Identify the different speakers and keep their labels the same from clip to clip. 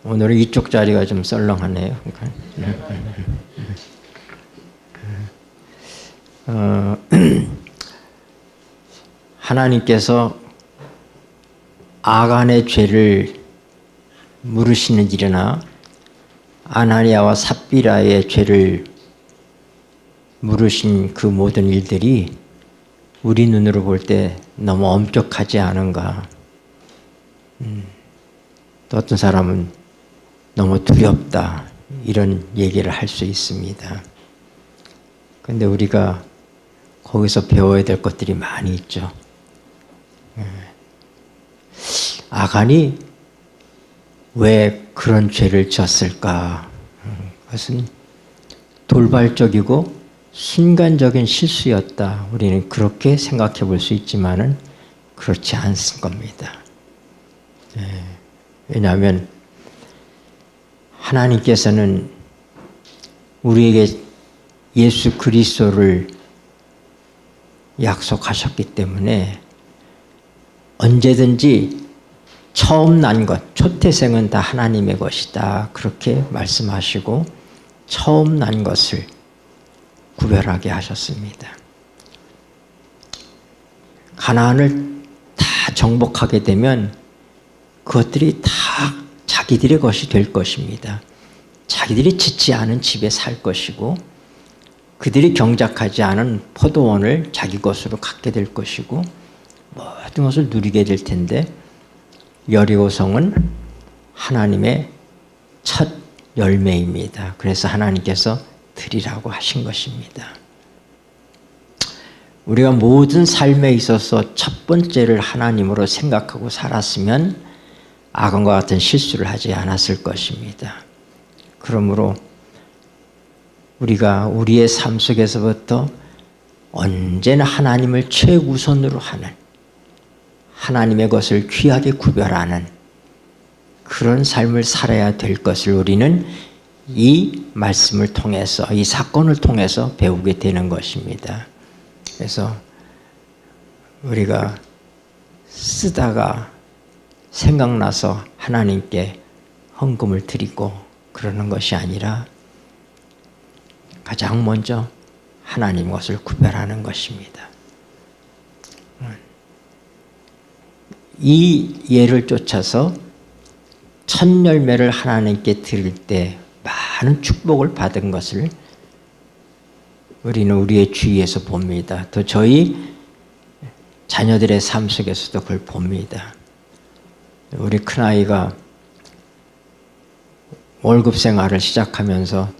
Speaker 1: 오늘은 이쪽 자리가 좀 썰렁하네요. 하나님께서 아간의 죄를 물으시는 일이나 아나니아와 삽비라의 죄를 물으신 그 모든 일들이 우리 눈으로 볼 때 너무 엄격하지 않은가. 또 어떤 사람은 너무 두렵다 이런 얘기를 할 수 있습니다. 그런데 우리가 거기서 배워야 될 것들이 많이 있죠. 아간이 왜 그런 죄를 지었을까? 그것은 돌발적이고 순간적인 실수였다. 우리는 그렇게 생각해 볼 수 있지만은 그렇지 않을 겁니다. 왜냐하면 하나님께서는 우리에게 예수 그리스도를 약속하셨기 때문에 언제든지 처음 난 것, 초태생은 다 하나님의 것이다. 그렇게 말씀하시고 처음 난 것을 구별하게 하셨습니다. 가나안을 다 정복하게 되면 그것들이 다 자기들의 것이 될 것입니다. 자기들이 짓지 않은 집에 살 것이고 그들이 경작하지 않은 포도원을 자기 것으로 갖게 될 것이고 모든 것을 누리게 될 텐데 여리고성은 하나님의 첫 열매입니다. 그래서 하나님께서 드리라고 하신 것입니다. 우리가 모든 삶에 있어서 첫 번째를 하나님으로 생각하고 살았으면 아간과 같은 실수를 하지 않았을 것입니다. 그러므로 우리가 우리의 삶 속에서부터 언제나 하나님을 최우선으로 하는 하나님의 것을 귀하게 구별하는 그런 삶을 살아야 될 것을 우리는 이 말씀을 통해서 이 사건을 통해서 배우게 되는 것입니다. 그래서 우리가 쓰다가 생각나서 하나님께 헌금을 드리고 그러는 것이 아니라 가장 먼저 하나님 것을 구별하는 것입니다. 이 예를 쫓아서 첫 열매를 하나님께 드릴 때 많은 축복을 받은 것을 우리는 우리의 주위에서 봅니다. 또 저희 자녀들의 삶 속에서도 그걸 봅니다. 우리 큰아이가 월급 생활을 시작하면서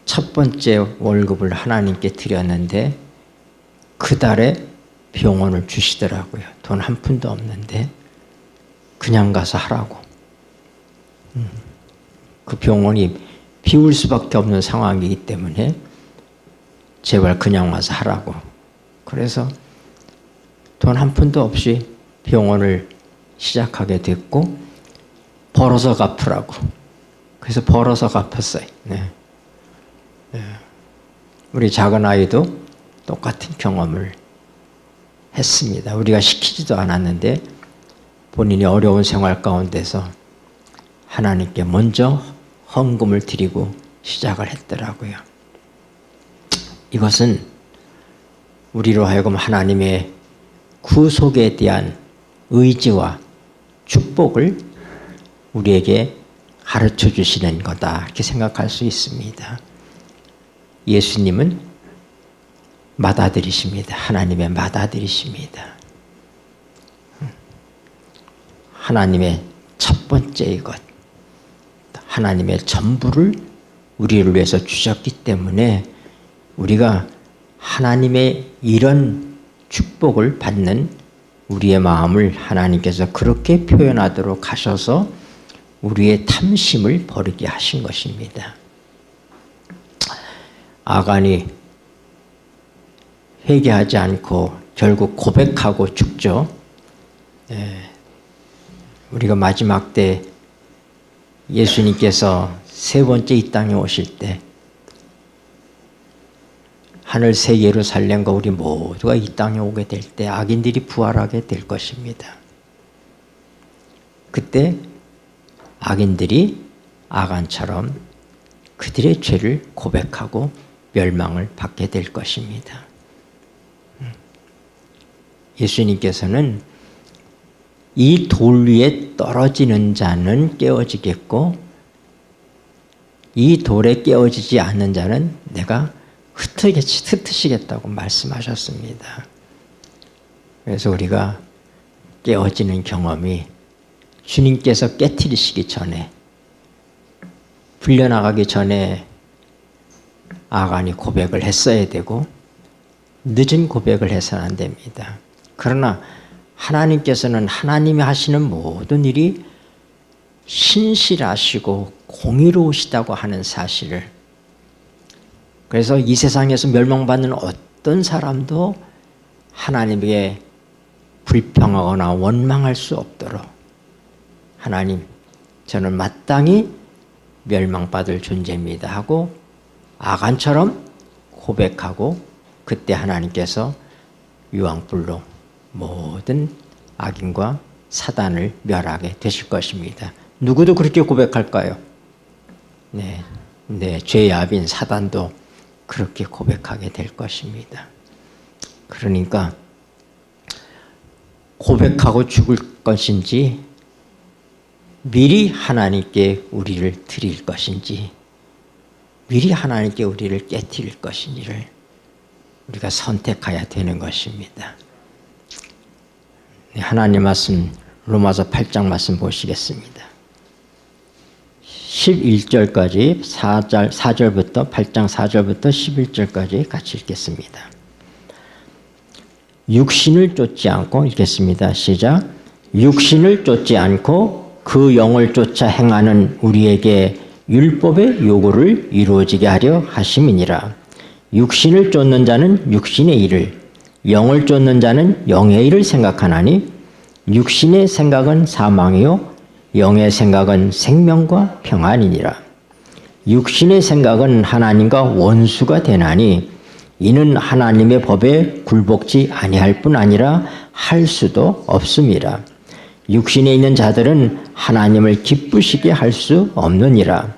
Speaker 1: 첫 번째 월급을 하나님께 드렸는데 그 달에 병원을 주시더라고요. 돈 한 푼도 없는데 그냥 가서 하라고. 그 병원이 비울 수밖에 없는 상황이기 때문에 제발 그냥 와서 하라고. 그래서 돈 한 푼도 없이 병원을 시작하게 됐고 벌어서 갚으라고. 그래서 벌어서 갚았어요. 네. 우리 작은 아이도 똑같은 경험을 했습니다. 우리가 시키지도 않았는데 본인이 어려운 생활 가운데서 하나님께 먼저 헌금을 드리고 시작을 했더라고요. 이것은 우리로 하여금 하나님의 구속에 대한 의지와 축복을 우리에게 가르쳐 주시는 거다 이렇게 생각할 수 있습니다. 예수님은 맏아들이십니다. 하나님의 맏아들이십니다. 하나님의 첫 번째의 것, 하나님의 전부를 우리를 위해서 주셨기 때문에 우리가 하나님의 이런 축복을 받는 우리의 마음을 하나님께서 그렇게 표현하도록 하셔서 우리의 탐심을 버리게 하신 것입니다. 아간이 회개하지 않고 결국 고백하고 죽죠. 우리가 마지막 때 예수님께서 세 번째 이 땅에 오실 때 하늘 새 예루살렘과 우리 모두가 이 땅에 오게 될 때 악인들이 부활하게 될 것입니다. 그때 악인들이 아간처럼 그들의 죄를 고백하고 멸망을 받게 될 것입니다. 예수님께서는 이 돌 위에 떨어지는 자는 깨어지겠고 이 돌에 깨어지지 않는 자는 내가 흩으시겠다고 말씀하셨습니다. 그래서 우리가 깨어지는 경험이 주님께서 깨트리시기 전에, 불려나가기 전에 아간이 고백을 했어야 되고 늦은 고백을 해서는 안 됩니다. 그러나 하나님께서는 하나님이 하시는 모든 일이 신실하시고 공의로우시다고 하는 사실을, 그래서 이 세상에서 멸망받는 어떤 사람도 하나님에게 불평하거나 원망할 수 없도록 하나님, 저는 마땅히 멸망받을 존재입니다 하고 아간처럼 고백하고 그때 하나님께서 유황불로 모든 악인과 사단을 멸하게 되실 것입니다. 누구도 그렇게 고백할까요? 네, 죄의 압인 사단도 그렇게 고백하게 될 것입니다. 그러니까 고백하고 죽을 것인지 미리 하나님께 우리를 드릴 것인지 미리 하나님께 우리를 깨트릴 것인지를 우리가 선택해야 되는 것입니다. 하나님 말씀 로마서 8장 말씀 보시겠습니다. 11절까지 4절부터 8장 4절부터 11절까지 같이 읽겠습니다. 육신을 쫓지 않고 읽겠습니다. 시작. 육신을 쫓지 않고 그 영을 쫓아 행하는 우리에게 율법의 요구를 이루어지게 하려 하심이니라. 육신을 쫓는 자는 육신의 일을, 영을 쫓는 자는 영의 일을 생각하나니 육신의 생각은 사망이요 영의 생각은 생명과 평안이니라. 육신의 생각은 하나님과 원수가 되나니 이는 하나님의 법에 굴복지 아니할 뿐 아니라 할 수도 없음이라. 육신에 있는 자들은 하나님을 기쁘시게 할 수 없느니라.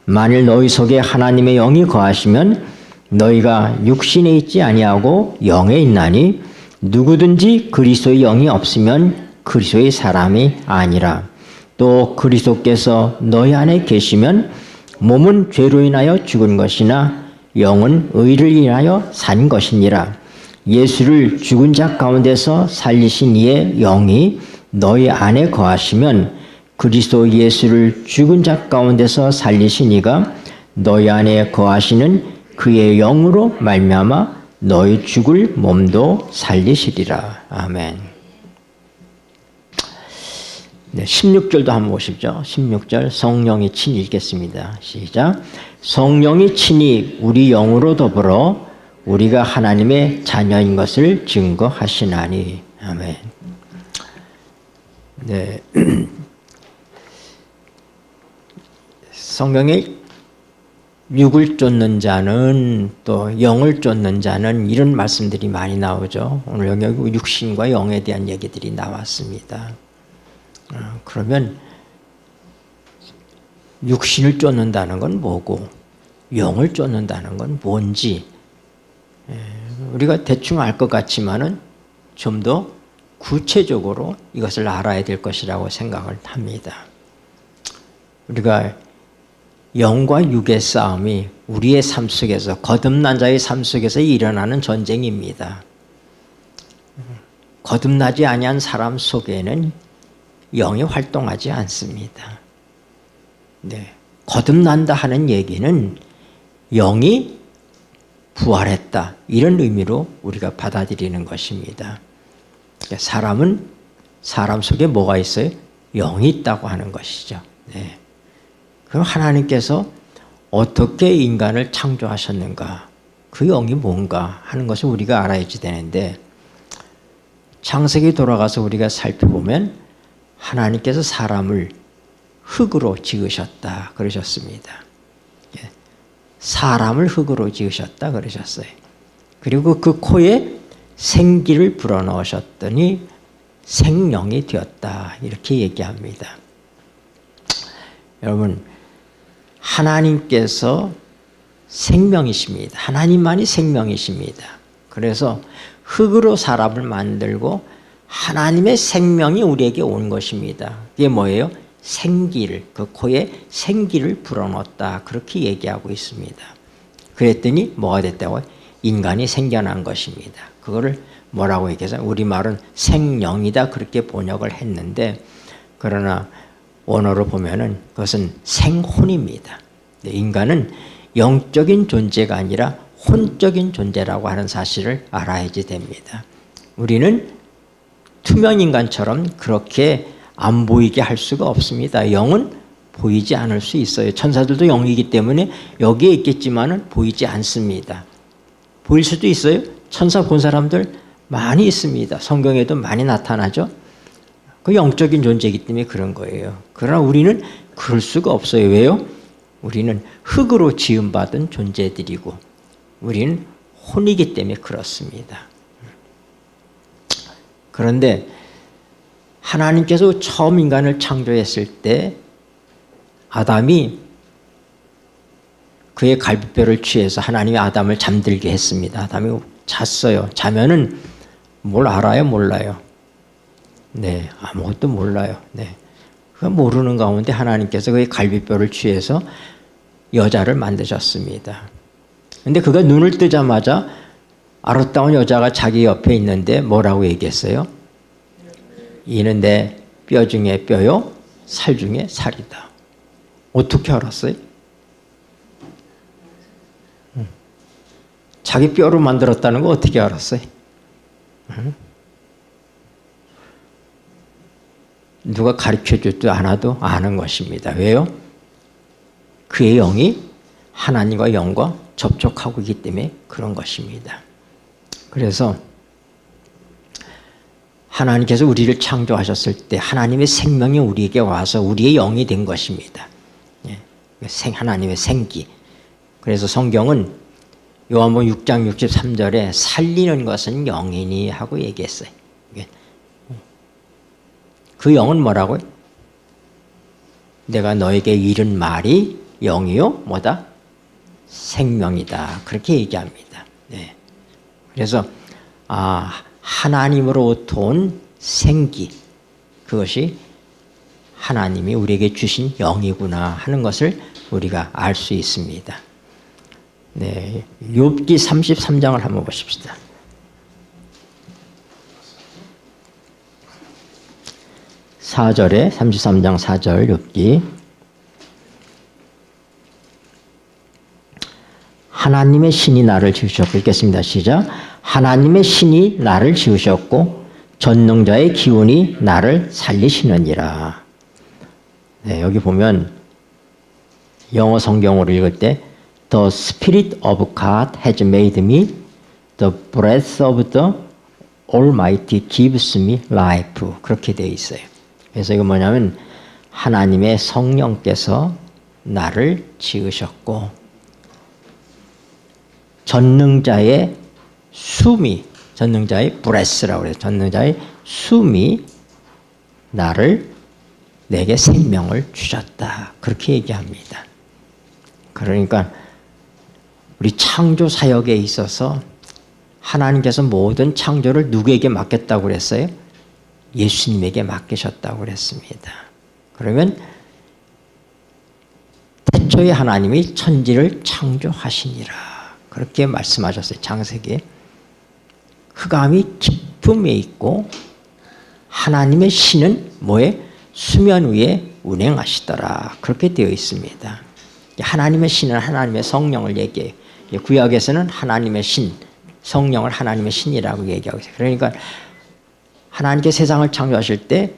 Speaker 1: 만일 너희 속에 하나님의 영이 거하시면 너희가 육신에 있지 아니하고 영에 있나니 누구든지 그리스도의 영이 없으면 그리스도의 사람이 아니라. 또 그리스도께서 너희 안에 계시면 몸은 죄로 인하여 죽은 것이나 영은 의를 인하여 산 것이니라. 예수를 죽은 자 가운데서 살리신 이의 영이 너희 안에 거하시면 그리스도 예수를 죽은 자 가운데서 살리신 이가 너희 안에 거하시는 그의 영으로 말미암아 너희 죽을 몸도 살리시리라. 아멘. 네, 16절도 한번 보십시오. 16절 성령이 친히 읽겠습니다. 시작. 성령이 친히 우리 영으로 더불어 우리가 하나님의 자녀인 것을 증거하시나니. 아멘. 네. 성경에 육을 쫓는 자는 또 영을 쫓는 자는 이런 말씀들이 많이 나오죠. 오늘 여기 육신과 영에 대한 얘기들이 나왔습니다. 그러면 육신을 쫓는다는 건 뭐고 영을 쫓는다는 건 뭔지 우리가 대충 알 것 같지만은 좀 더 구체적으로 이것을 알아야 될 것이라고 생각을 합니다. 우리가 영과 육의 싸움이 우리의 삶 속에서 거듭난 자의 삶 속에서 일어나는 전쟁입니다. 거듭나지 아니한 사람 속에는 영이 활동하지 않습니다. 네. 거듭난다 하는 얘기는 영이 부활했다 이런 의미로 우리가 받아들이는 것입니다. 사람은 사람 속에 뭐가 있어요? 영이 있다고 하는 것이죠. 네. 그럼 하나님께서 어떻게 인간을 창조하셨는가? 그 영이 뭔가 하는 것을 우리가 알아야지 되는데 창세기 돌아가서 우리가 살펴보면 하나님께서 사람을 흙으로 지으셨다 그러셨습니다. 사람을 흙으로 지으셨다 그러셨어요. 그리고 그 코에 생기를 불어넣으셨더니 생명이 되었다 이렇게 얘기합니다. 여러분 하나님께서 생명이십니다. 하나님만이 생명이십니다. 그래서 흙으로 사람을 만들고 하나님의 생명이 우리에게 온 것입니다. 이게 뭐예요? 생기를, 그 코에 생기를 불어넣었다. 그렇게 얘기하고 있습니다. 그랬더니 뭐가 됐다고요? 인간이 생겨난 것입니다. 그거를 뭐라고 얘기해서 우리말은 생령이다 그렇게 번역을 했는데, 그러나 원어로 보면은 그것은 생혼입니다. 인간은 영적인 존재가 아니라 혼적인 존재라고 하는 사실을 알아야지 됩니다. 우리는 투명 인간처럼 그렇게 안 보이게 할 수가 없습니다. 영은 보이지 않을 수 있어요. 천사들도 영이기 때문에 여기에 있겠지만은 보이지 않습니다. 보일 수도 있어요. 천사 본 사람들 많이 있습니다. 성경에도 많이 나타나죠. 그 영적인 존재이기 때문에 그런 거예요. 그러나 우리는 그럴 수가 없어요. 왜요? 우리는 흙으로 지음받은 존재들이고 우리는 혼이기 때문에 그렇습니다. 그런데 하나님께서 처음 인간을 창조했을 때 아담이 그의 갈비뼈를 취해서 하나님이 아담을 잠들게 했습니다. 아담이 잤어요. 자면은 뭘 알아요? 몰라요? 네, 아무것도 몰라요. 네. 그 모르는 가운데 하나님께서 그의 갈비뼈를 취해서 여자를 만드셨습니다. 근데 그가 눈을 뜨자마자 아름다운 여자가 자기 옆에 있는데 뭐라고 얘기했어요? 이는 내 뼈 중에 뼈요, 살 중에 살이다. 어떻게 알았어요? 자기 뼈로 만들었다는 거 어떻게 알았어요? 누가 가르쳐주지도 않아도 아는 것입니다. 왜요? 그의 영이 하나님과 영과 접촉하고 있기 때문에 그런 것입니다. 그래서 하나님께서 우리를 창조하셨을 때 하나님의 생명이 우리에게 와서 우리의 영이 된 것입니다. 하나님의 생기. 그래서 성경은 요한복음 6장 63절에 살리는 것은 영이니 하고 얘기했어요. 그 영은 뭐라고요? 내가 너에게 이른 말이 영이요 뭐다? 생명이다. 그렇게 얘기합니다. 네. 그래서 하나님으로부터 온 생기, 그것이 하나님이 우리에게 주신 영이구나 하는 것을 우리가 알 수 있습니다. 네, 욥기 33장을 한번 보십시다. (4절에) 33장 4절 욥기. 하나님의 신이 나를 지으셨고, 읽겠습니다. 시작. 하나님의 신이 나를 지으셨고 전능자의 기운이 나를 살리시느니라. 네, 여기 보면 영어 성경으로 읽을 때 The Spirit of God has made me, the breath of the Almighty gives me life. 그렇게 되어 있어요. 그래서 이거 뭐냐면 하나님의 성령께서 나를 지으셨고 전능자의 숨이, 전능자의 breath라고 그래요. 전능자의 숨이 내게 생명을 주셨다. 그렇게 얘기합니다. 그러니까 우리 창조 사역에 있어서 하나님께서 모든 창조를 누구에게 맡겼다고 그랬어요? 예수님에게 맡기셨다고 그랬습니다. 그러면 태초에 하나님이 천지를 창조하시니라. 그렇게 말씀하셨어요. 창세기에. 흑암이 깊음에 있고 하나님의 신은 뭐에? 수면 위에 운행하시더라. 그렇게 되어 있습니다. 하나님의 신은 하나님의 성령을 얘기해요. 구약에서는 하나님의 신, 성령을 하나님의 신이라고 얘기하고 있어요. 그러니까 하나님께 세상을 창조하실 때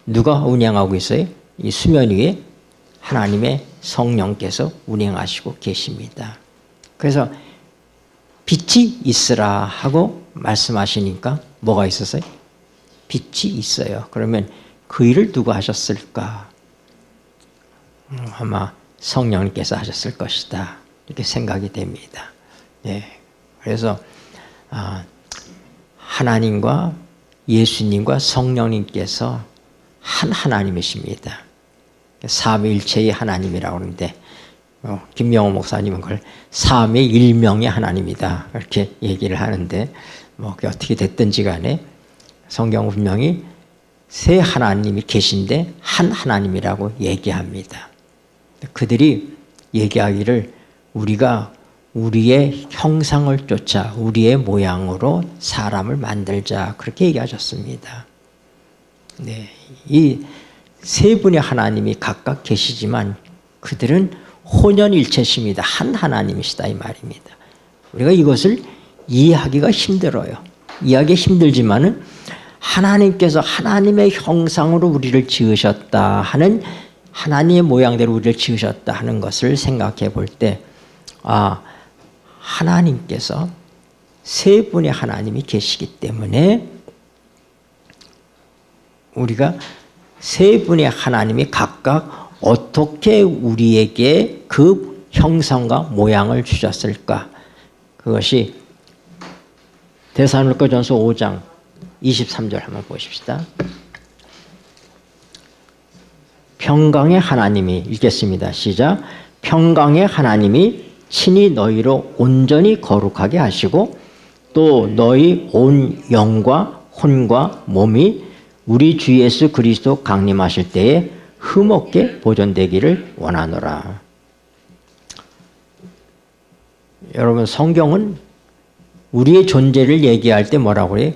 Speaker 1: 누가 운행하고 있어요? 이 수면 위에 하나님의 성령께서 운행하시고 계십니다. 그래서 빛이 있으라 하고 말씀하시니까 뭐가 있었어요? 빛이 있어요. 그러면 그 일을 누가 하셨을까? 아마 성령님께서 하셨을 것이다. 이렇게 생각이 됩니다. 네. 그래서 하나님과 예수님과 성령님께서 한 하나님이십니다. 삼위일체의 하나님이라고 하는데 김명호 목사님은 그걸 삼위 일명의 하나님이다 이렇게 얘기를 하는데 뭐 그게 어떻게 됐든지 간에 성경은 분명히 세 하나님이 계신데 한 하나님이라고 얘기합니다. 그들이 얘기하기를 우리가 우리의 형상을 쫓아 우리의 모양으로 사람을 만들자 그렇게 얘기하셨습니다. 네, 이 세 분의 하나님이 각각 계시지만 그들은 혼연일체십니다. 한 하나님이시다 이 말입니다. 우리가 이것을 이해하기가 힘들어요. 이해하기 힘들지만은 하나님께서 하나님의 형상으로 우리를 지으셨다 하는 하나님의 모양대로 우리를 지으셨다 하는 것을 생각해 볼 때 하나님께서 세 분의 하나님이 계시기 때문에 우리가 세 분의 하나님이 각각 어떻게 우리에게 그 형상과 모양을 주셨을까? 그것이 데살로니가전서 5장 23절 한번 보십시다. 평강의 하나님이 읽겠습니다. 시작. 평강의 하나님이 친히 너희로 온전히 거룩하게 하시고 또 너희 온 영과 혼과 몸이 우리 주 예수 그리스도 강림하실 때에 흠없게 보존되기를 원하노라. 여러분 성경은 우리의 존재를 얘기할 때 뭐라고 해요?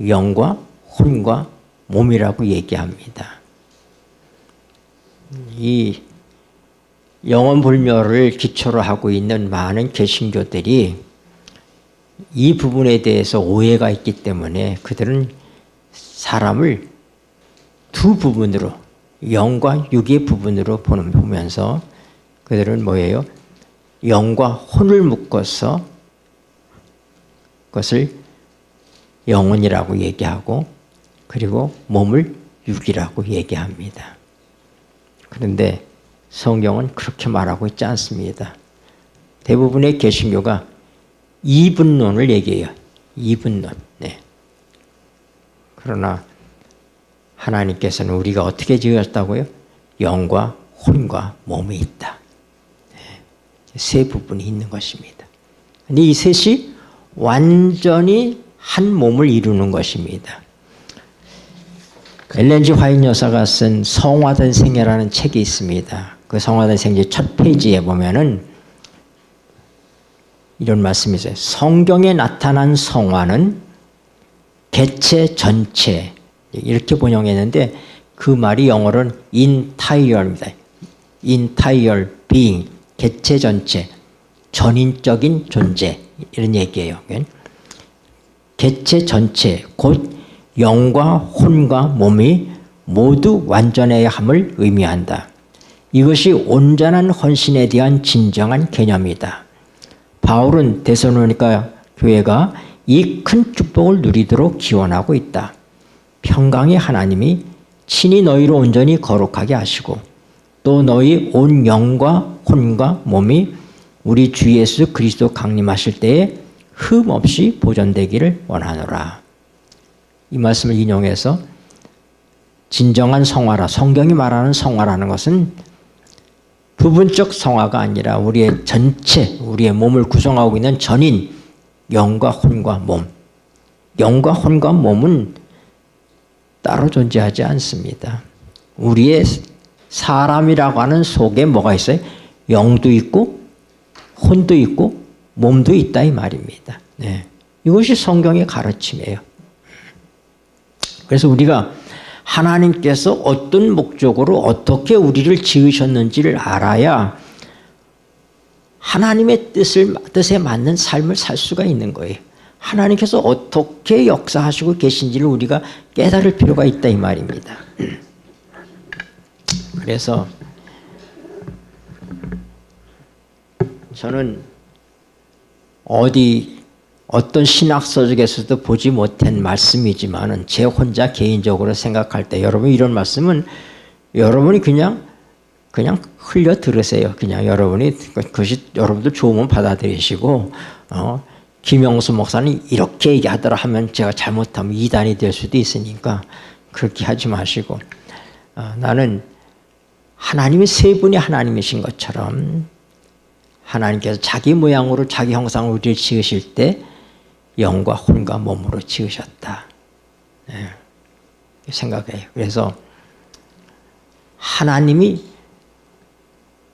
Speaker 1: 영과 혼과 몸이라고 얘기합니다. 이 영원불멸을 기초로 하고 있는 많은 개신교들이 이 부분에 대해서 오해가 있기 때문에 그들은 사람을 두 부분으로 영과 육의 부분으로 보면서 그들은 뭐예요? 영과 혼을 묶어서 그것을 영혼이라고 얘기하고 그리고 몸을 육이라고 얘기합니다. 그런데 성경은 그렇게 말하고 있지 않습니다. 대부분의 개신교가 이분론을 얘기해요. 이분론. 네. 그러나 하나님께서는 우리가 어떻게 지으셨다고요? 영과 혼과 몸이 있다. 네. 세 부분이 있는 것입니다. 근데 이 셋이 완전히 한 몸을 이루는 것입니다. 엘렌 G 화이트 여사가 쓴 성화된 생애라는 책이 있습니다. 그 성화된 생애 첫 페이지에 보면은 이런 말씀이 있어요. 성경에 나타난 성화는 개체 전체 이렇게 번역했는데 그 말이 영어로는 entire입니다. entire being 개체 전체 전인적인 존재 이런 얘기예요. 개체 전체 곧 영과 혼과 몸이 모두 완전해야 함을 의미한다. 이것이 온전한 헌신에 대한 진정한 개념이다. 바울은 데살로니가 교회가 이 큰 축복을 누리도록 기원하고 있다. 평강의 하나님이 친히 너희로 온전히 거룩하게 하시고 또 너희 온 영과 혼과 몸이 우리 주 예수 그리스도 강림하실 때에 흠 없이 보존되기를 원하노라. 이 말씀을 인용해서 진정한 성화라, 성경이 말하는 성화라는 것은 부분적 성화가 아니라 우리의 전체, 우리의 몸을 구성하고 있는 전인, 영과 혼과 몸. 영과 혼과 몸은 따로 존재하지 않습니다. 우리의 사람이라고 하는 속에 뭐가 있어요? 영도 있고 혼도 있고 몸도 있다 이 말입니다. 네. 이것이 성경의 가르침이에요. 그래서 우리가 하나님께서 어떤 목적으로 어떻게 우리를 지으셨는지를 알아야 하나님의 뜻에 맞는 삶을 살 수가 있는 거예요. 하나님께서 어떻게 역사하시고 계신지를 우리가 깨달을 필요가 있다 이 말입니다. 그래서 저는 어떤 신학서적에서도 보지 못한 말씀이지만은 제 혼자 개인적으로 생각할 때 여러분 이런 말씀은 여러분이 그냥 흘려 들으세요. 그냥 여러분이 그것이 여러분도 좋으면 받아들이시고 김영수 목사는 이렇게 얘기하더라 하면 제가 잘못하면 이단이 될 수도 있으니까 그렇게 하지 마시고 나는 하나님이 세 분이 하나님이신 것처럼 하나님께서 자기 모양으로 자기 형상으로 우리를 지으실 때 영과 혼과 몸으로 지으셨다. 네. 생각해요. 그래서 하나님이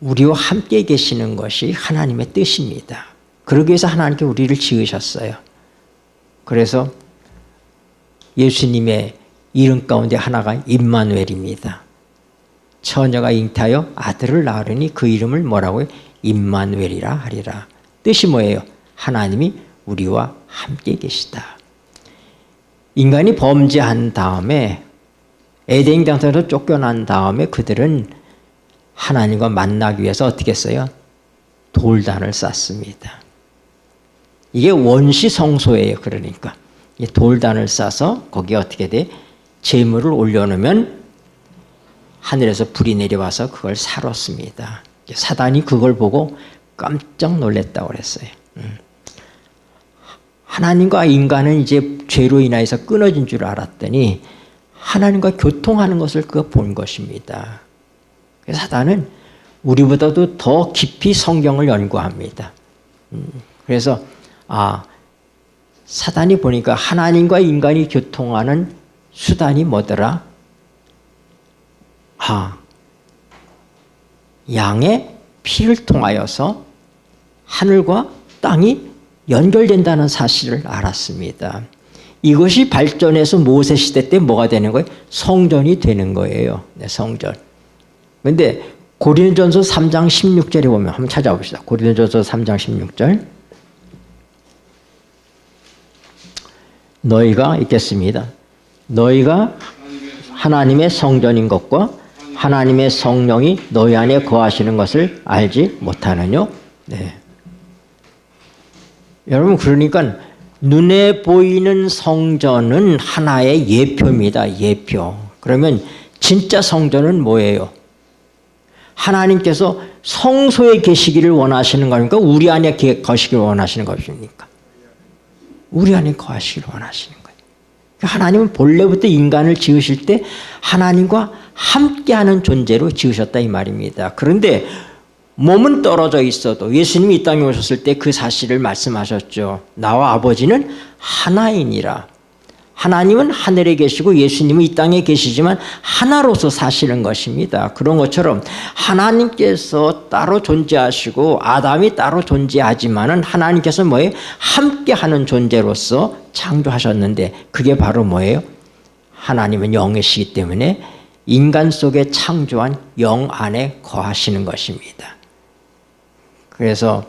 Speaker 1: 우리와 함께 계시는 것이 하나님의 뜻입니다. 그러기 위해서 하나님께 우리를 지으셨어요. 그래서 예수님의 이름 가운데 하나가 임마누엘입니다. 처녀가 잉태하여 아들을 낳으려니 그 이름을 뭐라고요? 임마누엘이라 하리라. 뜻이 뭐예요? 하나님이 우리와 함께 계시다. 인간이 범죄한 다음에 에덴 동산에서 쫓겨난 다음에 그들은 하나님과 만나기 위해서 어떻게 했어요? 돌단을 쌓습니다. 이게 원시 성소예요. 그러니까 돌단을 쌓아서 거기에 어떻게 돼? 제물을 올려놓으면 하늘에서 불이 내려와서 그걸 사로습니다. 사단이 그걸 보고 깜짝 놀랐다고 그랬어요. 하나님과 인간은 이제 죄로 인하여서 끊어진 줄 알았더니 하나님과 교통하는 것을 그가 본 것입니다. 사단은 우리보다도 더 깊이 성경을 연구합니다. 그래서 사단이 보니까 하나님과 인간이 교통하는 수단이 뭐더라? 양의 피를 통하여서 하늘과 땅이 연결된다는 사실을 알았습니다. 이것이 발전해서 모세 시대 때 뭐가 되는 거예요? 성전이 되는 거예요. 네, 성전. 그런데 고린도전서 3장 16절에 보면 한번 찾아봅시다. 고린도전서 3장 16절. 너희가 읽겠습니다. 너희가 하나님의 성전인 것과 하나님의 성령이 너희 안에 거하시는 것을 알지 못하느뇨? 네. 여러분, 그러니까 눈에 보이는 성전은 하나의 예표입니다. 예표. 그러면 진짜 성전은 뭐예요? 하나님께서 성소에 계시기를 원하시는 겁니까? 우리 안에 거하시기를 원하시는 것입니까? 우리 안에 거하시기를 원하시는 거예요. 하나님은 본래부터 인간을 지으실 때 하나님과 함께하는 존재로 지으셨다 이 말입니다. 그런데 몸은 떨어져 있어도 예수님이 이 땅에 오셨을 때 그 사실을 말씀하셨죠. 나와 아버지는 하나이니라. 하나님은 하늘에 계시고 예수님은 이 땅에 계시지만 하나로서 사시는 것입니다. 그런 것처럼 하나님께서 따로 존재하시고 아담이 따로 존재하지만은 하나님께서 뭐예요? 함께하는 존재로서 창조하셨는데 그게 바로 뭐예요? 하나님은 영이시기 때문에 인간 속에 창조한 영 안에 거하시는 것입니다. 그래서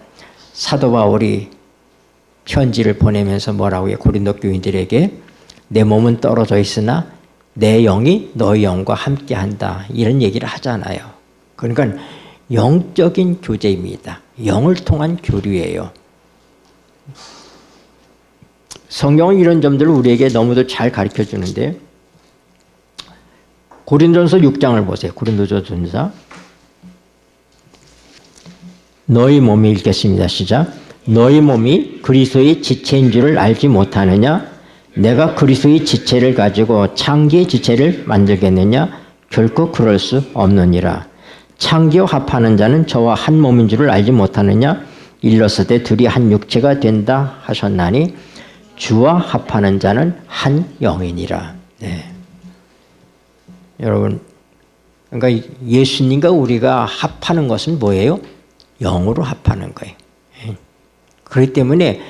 Speaker 1: 사도 바울이 편지를 보내면서 뭐라고 해요? 고린도 교인들에게 내 몸은 떨어져 있으나 내 영이 너희 영과 함께한다. 이런 얘기를 하잖아요. 그러니까 영적인 교제입니다. 영을 통한 교류예요. 성경은 이런 점들을 우리에게 너무도 잘 가르쳐 주는데 고린도전서 6장을 보세요. 고린도전서 너희 몸이 읽겠습니다. 시작. 너희 몸이 그리스도의 지체인 줄을 알지 못하느냐? 내가 그리스도의 지체를 가지고 창기의 지체를 만들겠느냐? 결코 그럴 수 없느니라. 창기와 합하는 자는 저와 한 몸인 줄을 알지 못하느냐? 일렀을 둘이 한 육체가 된다 하셨나니 주와 합하는 자는 한 영이니라. 네. 여러분, 그러니까 예수님과 우리가 합하는 것은 뭐예요? 영으로 합하는 거예요. 그렇기 때문에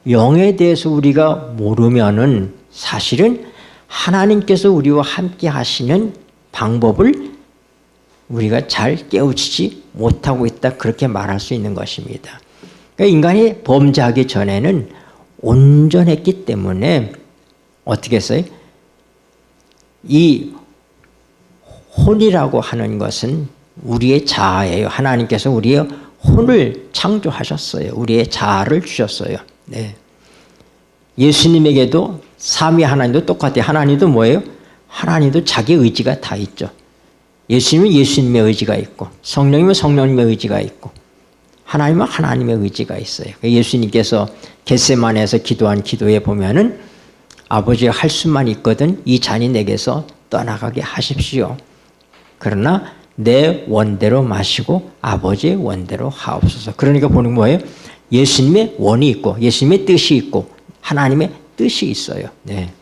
Speaker 1: 영에 대해서 우리가 모르면은 사실은 하나님께서 우리와 함께 하시는 방법을 우리가 잘 깨우치지 못하고 있다. 그렇게 말할 수 있는 것입니다. 그러니까 인간이 범죄하기 전에는 온전했기 때문에 어떻게 했어요? 이 혼이라고 하는 것은 우리의 자아예요. 하나님께서 우리의 혼을 창조하셨어요. 우리의 자아를 주셨어요. 네. 예수님에게도 삼위 하나님도 똑같아요. 하나님도 뭐예요? 하나님도 자기 의지가 다 있죠. 예수님은 예수님의 의지가 있고 성령님은 성령님의 의지가 있고 하나님은 하나님의 의지가 있어요. 예수님께서 겟세마네에서 기도한 기도에 보면은 아버지가 할 수만 있거든 이 잔이 내게서 떠나가게 하십시오. 그러나 내 원대로 마시고 아버지의 원대로 하옵소서. 그러니까 보는 뭐예요? 예수님의 원이 있고 예수님의 뜻이 있고 하나님의 뜻이 있어요. 네.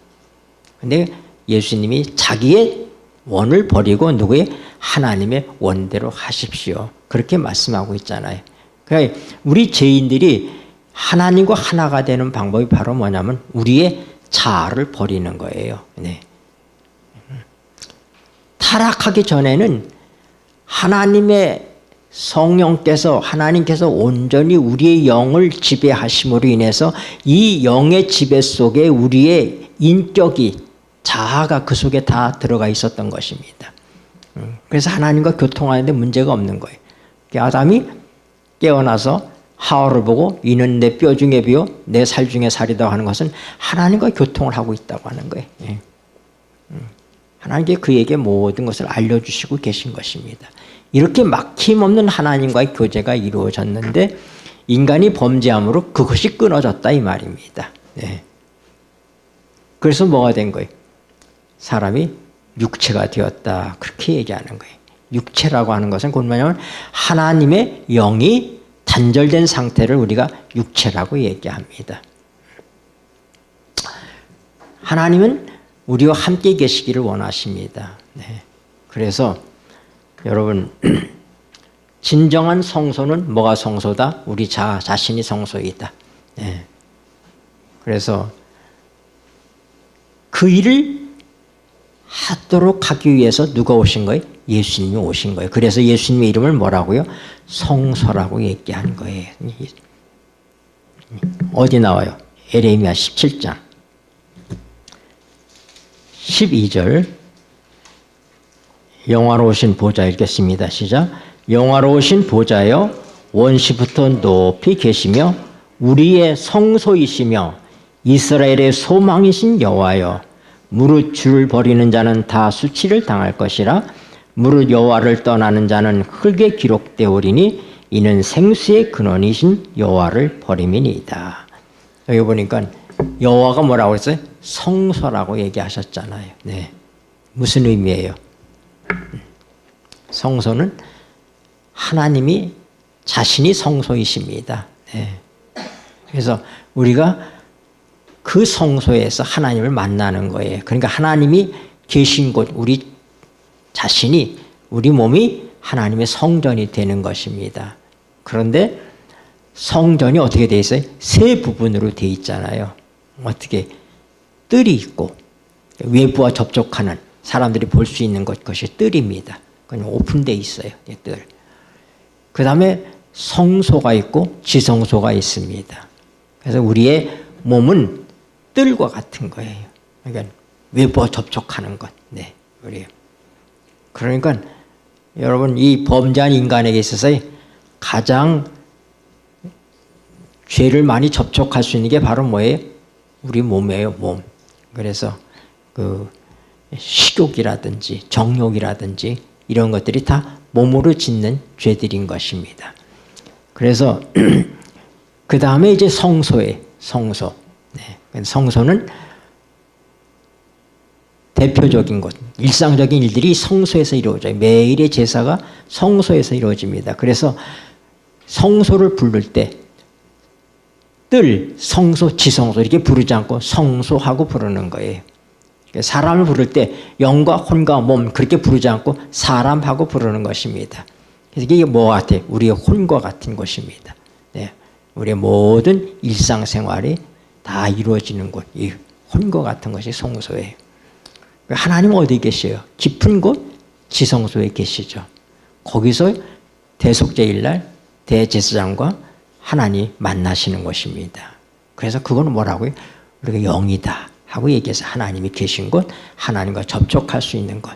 Speaker 1: 근데 예수님이 자기의 원을 버리고 누구의? 하나님의 원대로 하십시오. 그렇게 말씀하고 있잖아요. 그러니까 우리 죄인들이 하나님과 하나가 되는 방법이 바로 뭐냐면 우리의 자아를 버리는 거예요. 네. 타락하기 전에는 하나님께서 온전히 우리의 영을 지배하심으로 인해서 이 영의 지배 속에 우리의 인격이 자아가 그 속에 다 들어가 있었던 것입니다. 그래서 하나님과 교통하는데 문제가 없는 거예요. 아담이 깨어나서 하와를 보고 이는 내 뼈 중에 뼈, 내 살 중에 살이다 하는 것은 하나님과 교통을 하고 있다고 하는 거예요. 하나님께 그에게 모든 것을 알려주시고 계신 것입니다. 이렇게 막힘없는 하나님과의 교제가 이루어졌는데 인간이 범죄함으로 그것이 끊어졌다 이 말입니다. 네. 그래서 뭐가 된 거예요? 사람이 육체가 되었다 그렇게 얘기하는 거예요. 육체라고 하는 것은 곧 뭐냐면 하나님의 영이 단절된 상태를 우리가 육체라고 얘기합니다. 하나님은 우리와 함께 계시기를 원하십니다. 네. 그래서 여러분 진정한 성소는 뭐가 성소다? 우리 자신이 성소이다. 네. 그래서 그 일을 하도록 하기 위해서 누가 오신 거예요? 예수님이 오신 거예요. 그래서 예수님의 이름을 뭐라고요? 성소라고 얘기한 거예요. 어디 나와요? 에레미야 17장 12절 영화로우신 보좌 읽겠습니다. 시작. 영화로우신 보좌여 원시부터 높이 계시며 우리의 성소이시며 이스라엘의 소망이신 여호와여 무릇 주를 버리는 자는 다 수치를 당할 것이라 무릇 여호와를 떠나는 자는 흙에 기록되오리니 이는 생수의 근원이신 여호와를 버림이니이다. 여기 보니까 여호와가 뭐라고 했어요? 성소라고 얘기하셨잖아요. 네. 무슨 의미예요? 성소는 하나님이 자신이 성소이십니다. 네. 그래서 우리가 그 성소에서 하나님을 만나는 거예요. 그러니까 하나님이 계신 곳, 우리 자신이, 우리 몸이 하나님의 성전이 되는 것입니다. 그런데 성전이 어떻게 되어 있어요? 세 부분으로 되어 있잖아요. 어떻게? 뜰이 있고 외부와 접촉하는 사람들이 볼 수 있는 것이 뜰입니다. 그냥 오픈되어 있어요. 뜰. 그 다음에 성소가 있고 지성소가 있습니다. 그래서 우리의 몸은 뜰과 같은 거예요. 그러니까 외부와 접촉하는 것. 네, 우리. 그러니까 여러분 이 범죄한 인간에게 있어서 가장 죄를 많이 접촉할 수 있는 게 바로 뭐예요? 우리 몸이에요, 몸. 그래서 그 식욕이라든지 정욕이라든지 이런 것들이 다 몸으로 짓는 죄들인 것입니다. 그래서 그 다음에 이제 성소에 성소. 네. 성소는 대표적인 것, 일상적인 일들이 성소에서 이루어져요. 매일의 제사가 성소에서 이루어집니다. 그래서 성소를 부를 때 뜰, 성소, 지성소 이렇게 부르지 않고 성소하고 부르는 거예요. 사람을 부를 때 영과 혼과 몸 그렇게 부르지 않고 사람하고 부르는 것입니다. 그래서 이게 뭐 같아? 우리의 혼과 같은 것입니다. 네. 우리의 모든 일상생활이 다 이루어지는 곳, 이 혼과 같은 것이 성소예요. 하나님은 어디 계셔요? 깊은 곳 지성소에 계시죠. 거기서 대속죄일날 대제사장과 하나님 만나시는 것입니다. 그래서 그건 뭐라고요? 우리가 영이다 하고 얘기해서 하나님이 계신 곳, 하나님과 접촉할 수 있는 것.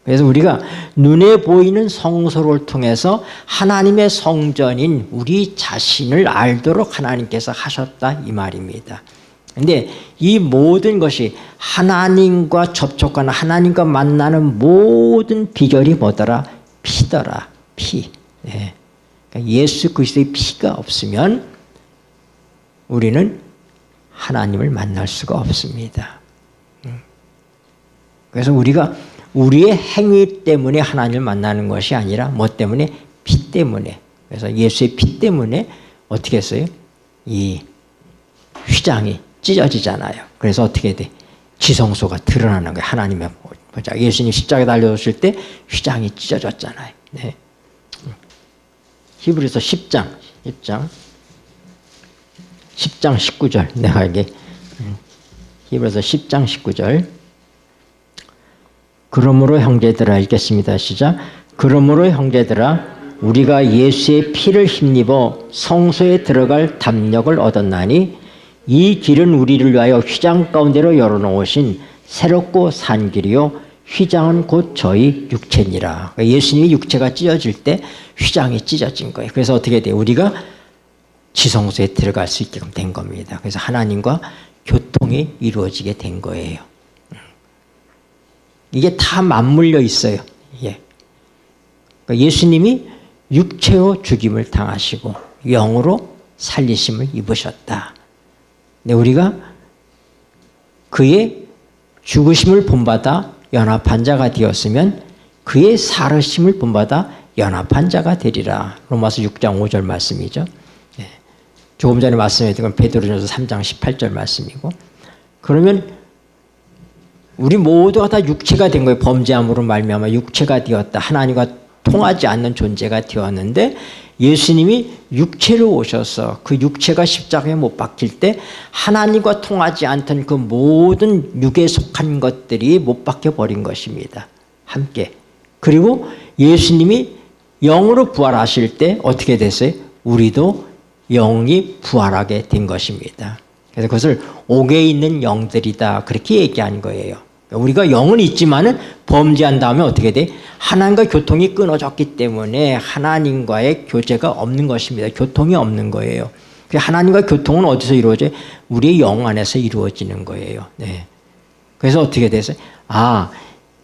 Speaker 1: 그래서 우리가 눈에 보이는 성소를 통해서 하나님의 성전인 우리 자신을 알도록 하나님께서 하셨다 이 말입니다. 그런데 이 모든 것이 하나님과 접촉하는 하나님과 만나는 모든 비결이 뭐더라? 피더라. 피. 네. 그러니까 예수 그리스도의 피가 없으면 우리는 하나님을 만날 수가 없습니다. 그래서 우리가 우리의 행위 때문에 하나님을 만나는 것이 아니라 뭐 때문에? 피 때문에. 그래서 예수의 피 때문에 어떻게 했어요? 이 휘장이 찢어지잖아요. 그래서 어떻게 돼? 지성소가 드러나는 거예요. 하나님의 보자. 예수님 십자가에 달려오실 때 휘장이 찢어졌잖아요. 네. 히브리서 10장 19절. 내가 이게 히브리서 10장 19절. 그러므로 형제들아, 읽겠습니다. 시작. 그러므로 형제들아, 우리가 예수의 피를 힘입어 성소에 들어갈 담력을 얻었나니 이 길은 우리를 위하여 휘장 가운데로 열어놓으신 새롭고 산 길이요 휘장은 곧 저희 육체니라. 예수님이 육체가 찢어질 때 휘장이 찢어진 거예요. 그래서 어떻게 돼요? 우리가 지성소에 들어갈 수 있게끔 된 겁니다. 그래서 하나님과 교통이 이루어지게 된 거예요. 이게 다 맞물려 있어요. 예. 그러니까 예수님이 육체로 죽임을 당하시고 영으로 살리심을 입으셨다. 근데 우리가 그의 죽으심을 본받아 연합한 자가 되었으면 그의 살으심을 본받아 연합한 자가 되리라. 로마서 6장 5절 말씀이죠. 예. 조금 전에 말씀드린 건 베드로전서 3장 18절 말씀이고, 그러면 우리 모두가 다 육체가 된 거예요. 범죄함으로 말미암아 육체가 되었다. 하나님과 통하지 않는 존재가 되었는데 예수님이 육체로 오셔서 그 육체가 십자가에 못 박힐 때 하나님과 통하지 않던 그 모든 육에 속한 것들이 못 박혀 버린 것입니다. 함께. 그리고 예수님이 영으로 부활하실 때 어떻게 됐어요? 우리도 영이 부활하게 된 것입니다. 그래서 그것을 옥에 있는 영들이다, 그렇게 얘기한 거예요. 우리가 영은 있지만은 범죄한 다음에 어떻게 돼? 하나님과 교통이 끊어졌기 때문에 하나님과의 교제가 없는 것입니다. 교통이 없는 거예요. 하나님과 교통은 어디서 이루어져요? 우리의 영 안에서 이루어지는 거예요. 네. 그래서 어떻게 됐어요?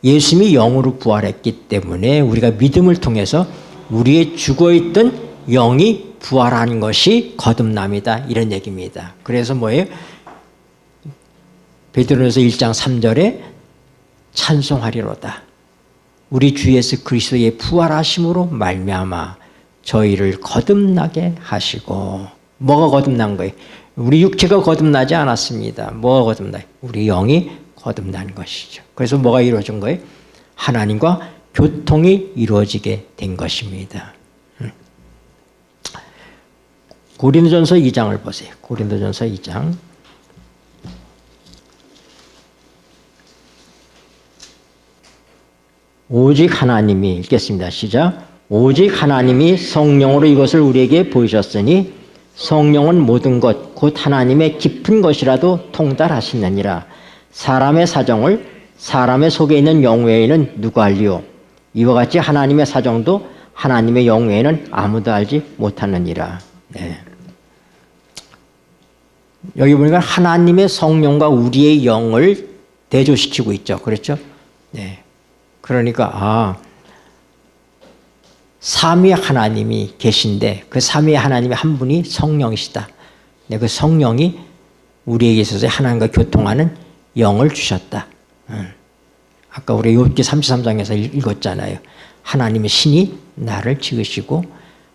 Speaker 1: 예수님이 영으로 부활했기 때문에 우리가 믿음을 통해서 우리의 죽어있던 영이 부활하는 것이 거듭남이다, 이런 얘기입니다. 그래서 뭐예요? 베드로전서 1장 3절에 찬송하리로다. 우리 주 예수 그리스도의 부활하심으로 말미암아 저희를 거듭나게 하시고. 뭐가 거듭난 거예요? 우리 육체가 거듭나지 않았습니다. 뭐가 거듭나요? 우리 영이 거듭난 것이죠. 그래서 뭐가 이루어진 거예요? 하나님과 교통이 이루어지게 된 것입니다. 고린도전서 2장을 보세요. 고린도전서 2장. 오직 하나님이, 읽겠습니다. 시작. 오직 하나님이 성령으로 이것을 우리에게 보이셨으니 성령은 모든 것 곧 하나님의 깊은 것이라도 통달하시느니라. 사람의 사정을 사람의 속에 있는 영 외에는 누가 알리요? 이와 같이 하나님의 사정도 하나님의 영 외에는 아무도 알지 못하느니라. 네. 여기 보니까 하나님의 성령과 우리의 영을 대조시키고 있죠. 그렇죠? 네. 그러니까 삼위 하나님이 계신데 그 삼위 하나님의 한 분이 성령이시다. 네, 그 성령이 우리에게 있어서 하나님과 교통하는 영을 주셨다. 아까 우리 욥기 33장에서 읽었잖아요. 하나님의 신이 나를 지으시고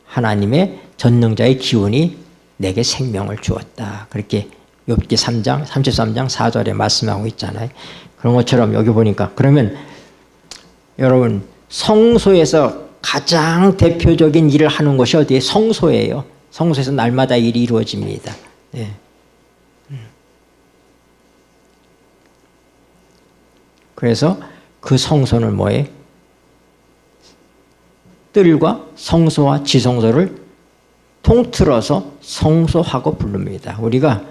Speaker 1: 하나님의 전능자의 기운이 내게 생명을 주었다. 그렇게 욥기 33장 4절에 말씀하고 있잖아요. 그런 것처럼 여기 보니까, 그러면 여러분, 성소에서 가장 대표적인 일을 하는 것이 어디에? 성소예요. 성소에서 날마다 일이 이루어집니다. 네. 그래서 그 성소는 뭐예요? 뜰과 성소와 지성소를 통틀어서 성소하고 부릅니다. 우리가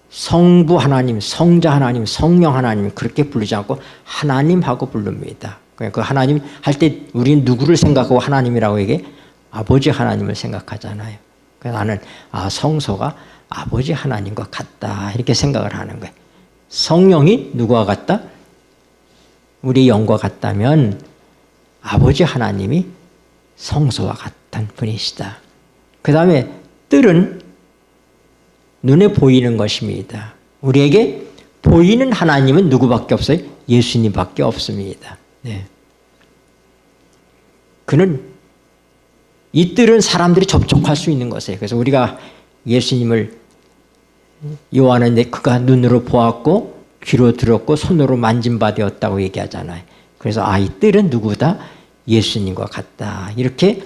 Speaker 1: 성부 하나님, 성자 하나님, 성령 하나님 그렇게 부르지 않고 하나님하고 부릅니다. 그 하나님 할 때 우리는 누구를 생각하고 하나님이라고 얘기해? 아버지 하나님을 생각하잖아요. 그래서 나는 성소가 아버지 하나님과 같다, 이렇게 생각을 하는 거예요. 성령이 누구와 같다? 우리 영과 같다면 아버지 하나님이 성소와 같은 분이시다. 그 다음에 뜰은 눈에 보이는 것입니다. 우리에게 보이는 하나님은 누구밖에 없어요? 예수님밖에 없습니다. 네. 그는 이 뜰은 사람들이 접촉할 수 있는 것이에요. 그래서 우리가 예수님을 요한은 그가 눈으로 보았고 귀로 들었고 손으로 만짐받았다고 얘기하잖아요. 그래서 이 뜰은 누구다? 예수님과 같다. 이렇게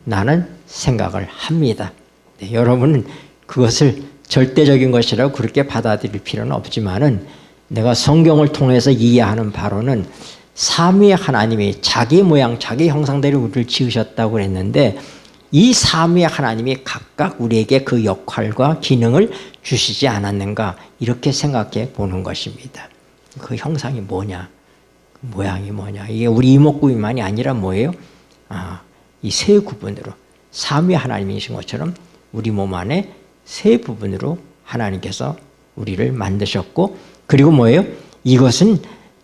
Speaker 1: 나는 생각을 합니다. 네, 여러분은 그것을 절대적인 것이라고 그렇게 받아들일 필요는 없지만은 내가 성경을 통해서 이해하는 바로는 삼위의 하나님이 자기 모양, 자기 형상대로 우리를 지으셨다고 그랬는데 이 삼위의 하나님이 각각 우리에게 그 역할과 기능을 주시지 않았는가 이렇게 생각해 보는 것입니다. 그 형상이 뭐냐? 그 모양이 뭐냐? 이게 우리 이목구비만이 아니라 뭐예요? 이 세 구분으로 삼위 하나님이신 것처럼 우리 몸 안에 세 부분으로 하나님께서 우리를 만드셨고 그리고 뭐예요? 이것은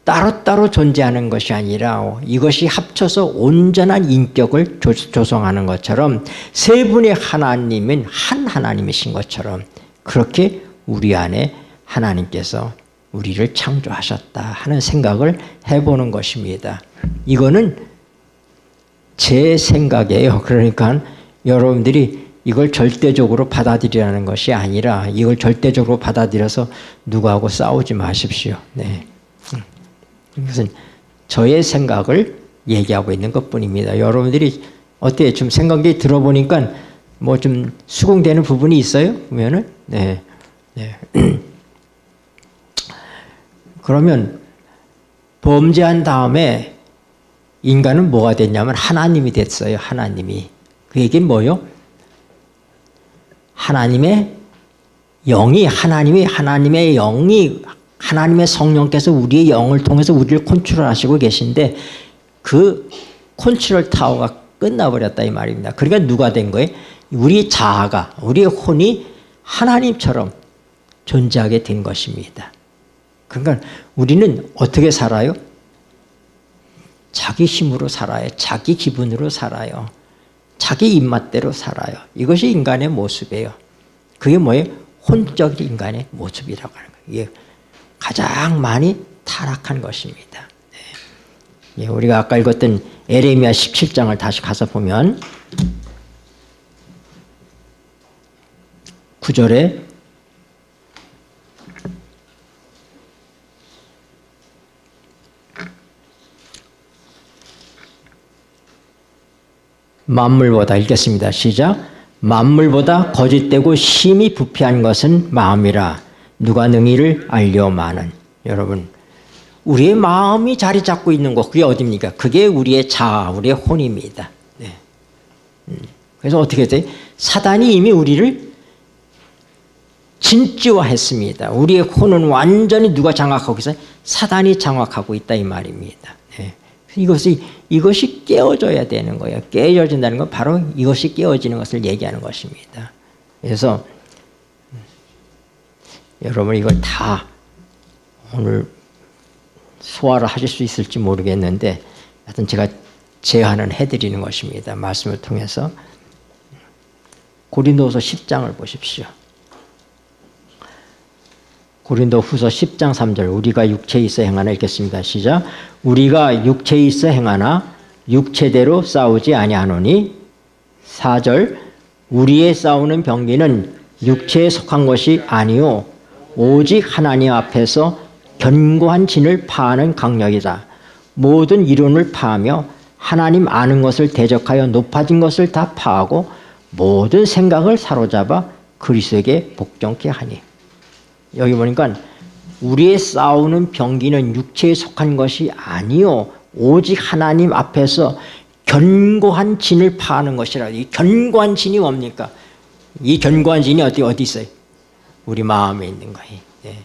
Speaker 1: 따로따로 존재하는 것이 아니라 이것이 합쳐서 온전한 인격을 조성하는 것처럼 세 분의 하나님은 한 하나님이신 것처럼 그렇게 우리 안에 하나님께서 우리를 창조하셨다 하는 생각을 해보는 것입니다. 이거는 제 생각이에요. 그러니까 여러분들이 이걸 절대적으로 받아들이라는 것이 아니라 이걸 절대적으로 받아들여서 누구하고 싸우지 마십시오. 네. 이것은 저의 생각을 얘기하고 있는 것뿐입니다. 여러분들이 어때요? 좀 생각이 들어보니까 뭐 좀 수긍되는 부분이 있어요? 그러면은 네. 네. 그러면 범죄한 다음에 인간은 뭐가 됐냐면 하나님이 됐어요. 하나님이. 그 얘기는 뭐요? 하나님의 영이 하나님의 성령께서 우리의 영을 통해서 우리를 컨트롤하시고 계신데 그 컨트롤 타워가 끝나버렸다 이 말입니다. 그러니까 누가 된 거예요? 우리 자아가, 우리의 혼이 하나님처럼 존재하게 된 것입니다. 그러니까 우리는 어떻게 살아요? 자기 힘으로 살아요. 자기 기분으로 살아요. 자기 입맛대로 살아요. 이것이 인간의 모습이에요. 그게 뭐예요? 혼적 인간의 모습이라고 하는 거예요. 이게 가장 많이 타락한 것입니다. 네. 우리가 아까 읽었던 에레미야 17장을 다시 가서 보면 9절에 만물보다 읽겠습니다. 시작. 만물보다 거짓되고 심히 부패한 것은 마음이라 누가 능히를 알려마는. 여러분 우리의 마음이 자리 잡고 있는 것 그게 어디입니까? 그게 우리의 자아, 우리의 혼입니다. 네. 그래서 어떻게 돼요? 사단이 이미 우리를 진지화했습니다. 우리의 혼은 완전히 누가 장악하고 있어요? 사단이 장악하고 있다 이 말입니다. 네. 이것이 깨어져야 되는 거예요. 깨어진다는 건 바로 이것이 깨어지는 것을 얘기하는 것입니다. 그래서 여러분 이걸 다 오늘 소화를 하실 수 있을지 모르겠는데 하여튼 제가 제안은 해드리는 것입니다. 말씀을 통해서 고린도후서 10장을 보십시오. 고린도후서 10장 3절 우리가 육체에 있어 행하나 읽겠습니다. 시작. 우리가 육체에 있어 행하나 육체대로 싸우지 아니하노니 4절 우리의 싸우는 병기는 육체에 속한 것이 아니요 오직 하나님 앞에서 견고한 진을 파하는 강력이다. 모든 이론을 파하며 하나님 아는 것을 대적하여 높아진 것을 다 파하고 모든 생각을 사로잡아 그리스도에게 복종케 하니. 여기 보니까 우리의 싸우는 병기는 육체에 속한 것이 아니요 오직 하나님 앞에서 견고한 진을 파하는 것이라. 이 견고한 진이 뭡니까? 이 견고한 진이 어디 있어요? 우리 마음에 있는 거예요. 네.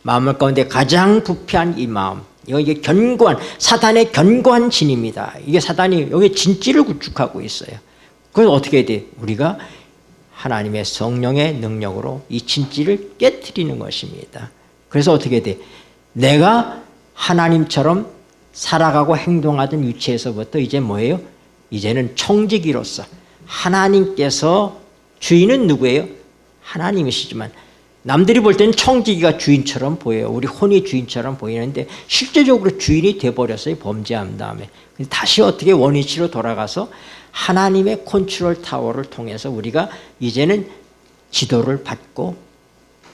Speaker 1: 마음 가운데 가장 부패한 이 마음. 이게 견고한 사단의 견고한 진입니다. 이게 사단이 여기 진지를 구축하고 있어요. 그래서 어떻게 해야 돼? 우리가 하나님의 성령의 능력으로 이 진지를 깨트리는 것입니다. 그래서 어떻게 돼? 내가 하나님처럼 살아가고 행동하던 위치에서부터 이제 뭐예요? 이제는 청지기로서 하나님께서 주인은 누구예요? 하나님이시지만 남들이 볼 때는 청지기가 주인처럼 보여요. 우리 혼이 주인처럼 보이는데 실제적으로 주인이 돼버렸어요. 범죄한 다음에. 다시 어떻게 원위치로 돌아가서 하나님의 컨트롤 타워를 통해서 우리가 이제는 지도를 받고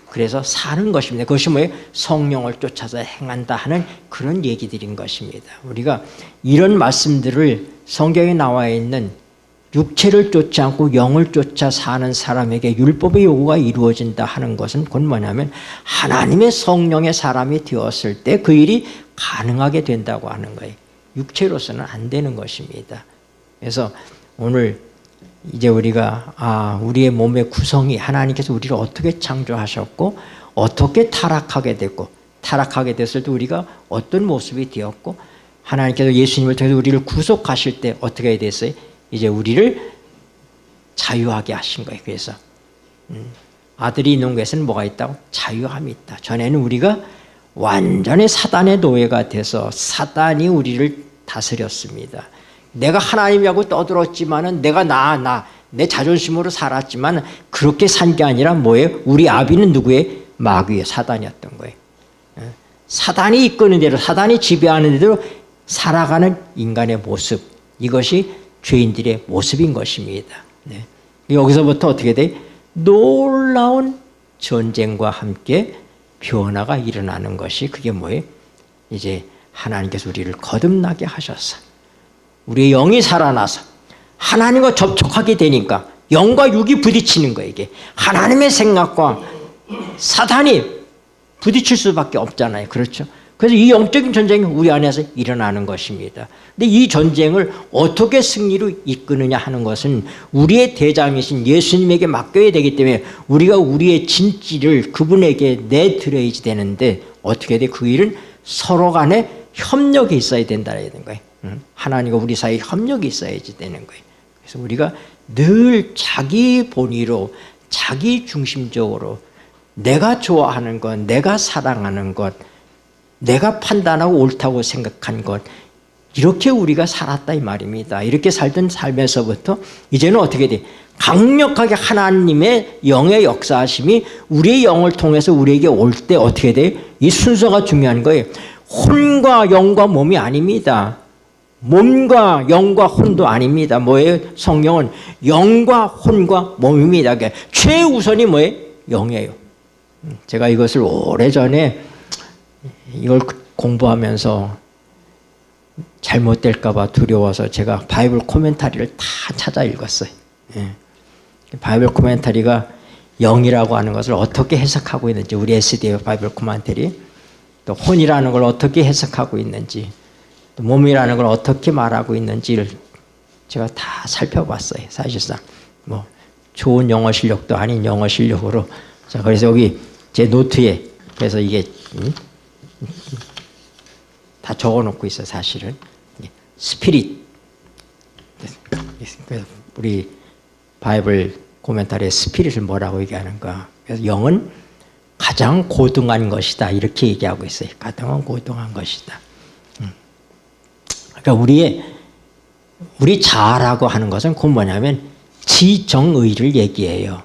Speaker 1: 그래서 사는 것입니다. 그것이 뭐예요? 성령을 쫓아서 행한다 하는 그런 얘기들인 것입니다. 우리가 이런 말씀들을 성경에 나와 있는 육체를 쫓지 않고 영을 쫓아 사는 사람에게 율법의 요구가 이루어진다 하는 것은 곧 뭐냐면 하나님의 성령의 사람이 되었을 때 그 일이 가능하게 된다고 하는 거예요. 육체로서는 안 되는 것입니다. 그래서 오늘 이제 우리가 우리의 몸의 구성이 하나님께서 우리를 어떻게 창조하셨고 어떻게 타락하게 됐고 타락하게 됐을 때 우리가 어떤 모습이 되었고 하나님께서 예수님을 통해서 우리를 구속하실 때 어떻게 됐어요? 이제 우리를 자유하게 하신 거예요. 그래서 아들이 있는 것에는 뭐가 있다고? 자유함이 있다. 전에는 우리가 완전히 사단의 노예가 돼서 사단이 우리를 다스렸습니다. 내가 하나님이라고 떠들었지만은 내가 내 자존심으로 살았지만 그렇게 산 게 아니라 뭐예요? 우리 아비는 누구예요? 마귀의 사단이었던 거예요. 사단이 이끄는 대로 사단이 지배하는 대로 살아가는 인간의 모습, 이것이 죄인들의 모습인 것입니다. 네. 여기서부터 어떻게 돼? 놀라운 전쟁과 함께 변화가 일어나는 것이 그게 뭐예요? 이제 하나님께서 우리를 거듭나게 하셔서 우리의 영이 살아나서 하나님과 접촉하게 되니까 영과 육이 부딪히는 거예요. 이게 하나님의 생각과 사단이 부딪힐 수밖에 없잖아요. 그렇죠? 그래서 이 영적인 전쟁이 우리 안에서 일어나는 것입니다. 근데 이 전쟁을 어떻게 승리로 이끄느냐 하는 것은 우리의 대장이신 예수님에게 맡겨야 되기 때문에 우리가 우리의 진지를 그분에게 내드려야지 되는데 어떻게 돼? 그 일은 서로 간에 협력이 있어야 된다는 거예요. 하나님과 우리 사이에 협력이 있어야지 되는 거예요. 그래서 우리가 늘 자기 본의로 자기 중심적으로 내가 좋아하는 것, 내가 사랑하는 것, 내가 판단하고 옳다고 생각한 것, 이렇게 우리가 살았다 이 말입니다. 이렇게 살던 삶에서부터 이제는 어떻게 돼? 강력하게 하나님의 영의 역사하심이 우리의 영을 통해서 우리에게 올 때 어떻게 돼? 이 순서가 중요한 거예요. 혼과 영과 몸이 아닙니다. 몸과 영과 혼도 아닙니다. 뭐예요? 성령은 영과 혼과 몸입니다. 그러니까 최우선이 뭐예요? 영이에요. 제가 이것을 오래전에 이걸 공부하면서 잘못될까 봐 두려워서 제가 바이블 코멘터리를 다 찾아 읽었어요. 바이블 코멘터리가 영이라고 하는 것을 어떻게 해석하고 있는지, 우리 SD의 바이블 코멘터리, 또 혼이라는 걸 어떻게 해석하고 있는지, 또 몸이라는 걸 어떻게 말하고 있는지를 제가 다 살펴봤어요. 사실상 뭐 좋은 영어 실력도 아닌 영어 실력으로. 자, 그래서 여기 제 노트에 그래서 이게 다 적어놓고 있어요. 사실은 스피릿. 그래서 우리 바이블 코멘터리의 스피릿을 뭐라고 얘기하는가? 그래서 영은 가장 고등한 것이다 이렇게 얘기하고 있어요. 가장 고등한 것이다. 그러니까 우리 자아라고 하는 것은 그 뭐냐면 지정의를 얘기해요.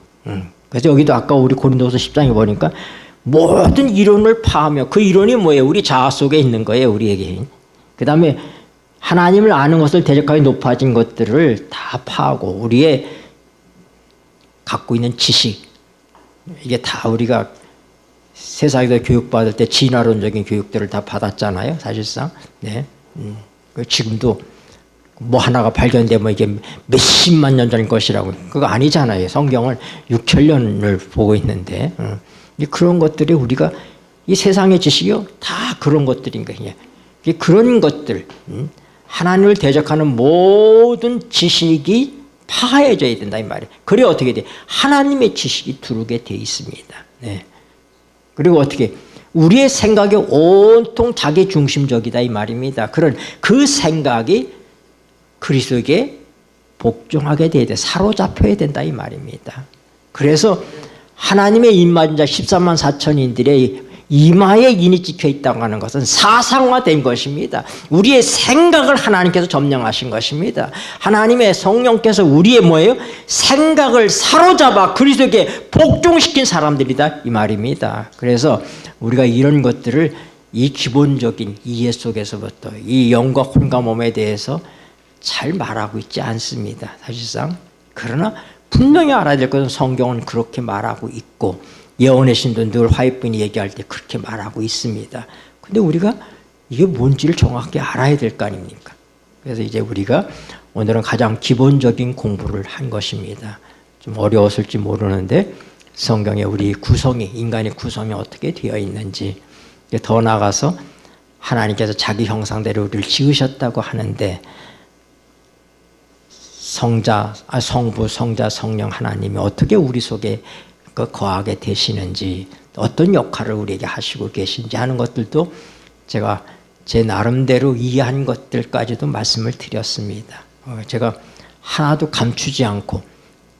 Speaker 1: 그래서 여기도 아까 우리 고린도서 10장에 보니까 모든 이론을 파하며 그 이론이 뭐예요? 우리 자아 속에 있는 거예요. 우리에게. 그 다음에 하나님을 아는 것을 대적하게 높아진 것들을 다 파하고 우리의 갖고 있는 지식, 이게 다 우리가 세상에서 교육받을 때 진화론적인 교육들을 다 받았잖아요. 사실상. 네. 지금도 뭐 하나가 발견되면 이게 몇십만 년 전 것이라고. 그거 아니잖아요. 성경을 6,000년을 보고 있는데. 그런 것들이 우리가 이 세상의 지식이요 다 그런 것들인 거예요. 그런 것들, 하나님을 대적하는 모든 지식이 파헤져야 된다 이 말이에요. 그래 어떻게 돼? 하나님의 지식이 두르게 돼 있습니다. 네. 그리고 어떻게? 우리의 생각이 온통 자기 중심적이다 이 말입니다. 그런 그 생각이 그리스도에게 복종하게 돼야 돼. 사로잡혀야 된다 이 말입니다. 그래서 하나님의 입맞은 자 14만 4천인들의 이마에 인이 찍혀 있다고 하는 것은 사상화된 것입니다. 우리의 생각을 하나님께서 점령하신 것입니다. 하나님의 성령께서 우리의 뭐예요? 생각을 사로잡아 그리스도에게 복종시킨 사람들이다 이 말입니다. 그래서 우리가 이런 것들을 이 기본적인 이해 속에서부터 이 영과 혼과 몸에 대해서 잘 말하고 있지 않습니다. 사실상. 그러나 분명히 알아야 될 것은 성경은 그렇게 말하고 있고 예언의 신도 늘 화해뿐이 얘기할 때 그렇게 말하고 있습니다. 근데 우리가 이게 뭔지를 정확히 알아야 될 거 아닙니까? 그래서 이제 우리가 오늘은 가장 기본적인 공부를 한 것입니다. 좀 어려웠을지 모르는데 성경에 우리 구성이, 인간의 구성이 어떻게 되어 있는지, 더 나아가서 하나님께서 자기 형상대로 우리를 지으셨다고 하는데 성부, 성자, 성령 하나님이 어떻게 우리 속에 거하게 되시는지, 어떤 역할을 우리에게 하시고 계신지 하는 것들도 제가 제 나름대로 이해한 것들까지도 말씀을 드렸습니다. 제가 하나도 감추지 않고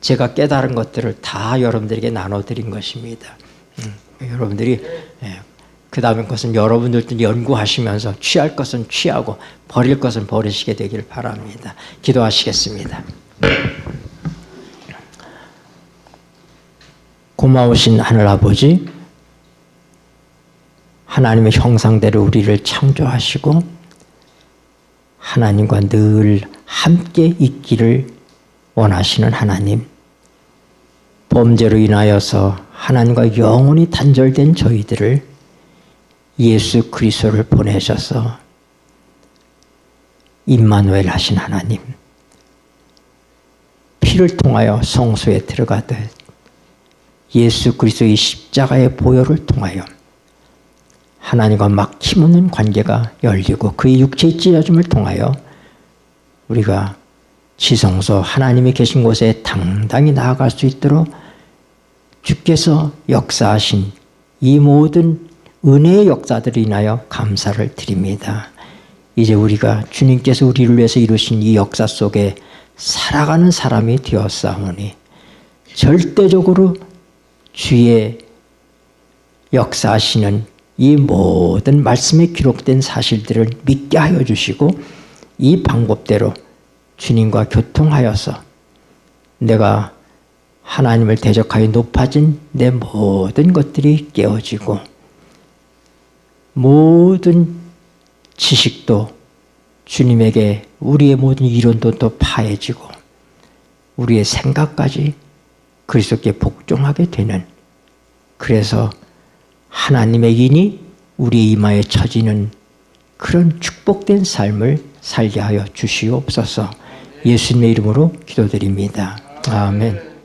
Speaker 1: 제가 깨달은 것들을 다 여러분들에게 나눠드린 것입니다. 여러분들이 그 다음에 것은 여러분들도 연구하시면서 취할 것은 취하고 버릴 것은 버리시게 되길 바랍니다. 기도하시겠습니다. 고마우신 하늘아버지, 하나님의 형상대로 우리를 창조하시고 하나님과 늘 함께 있기를 원하시는 하나님, 범죄로 인하여서 하나님과 영원히 단절된 저희들을 예수 그리스도를 보내셔서 임마누엘 하신 하나님, 피를 통하여 성소에 들어가듯 예수 그리스도의 십자가의 보혈을 통하여 하나님과 막힘없는 관계가 열리고 그의 육체의 찢어짐을 통하여 우리가 지성소 하나님이 계신 곳에 당당히 나아갈 수 있도록 주께서 역사하신 이 모든 은혜의 역사들을 인하여 감사를 드립니다. 이제 우리가 주님께서 우리를 위해서 이루신 이 역사 속에 살아가는 사람이 되었사오니 절대적으로 주의 역사하시는 이 모든 말씀에 기록된 사실들을 믿게 하여 주시고 이 방법대로 주님과 교통하여서 내가 하나님을 대적하여 높아진 내 모든 것들이 깨어지고 모든 지식도 주님에게 우리의 모든 이론도 또 파해지고 우리의 생각까지 그리스도께 복종하게 되는, 그래서 하나님의 인이 우리의 이마에 처지는 그런 축복된 삶을 살게 하여 주시옵소서. 예수님의 이름으로 기도드립니다. 아멘.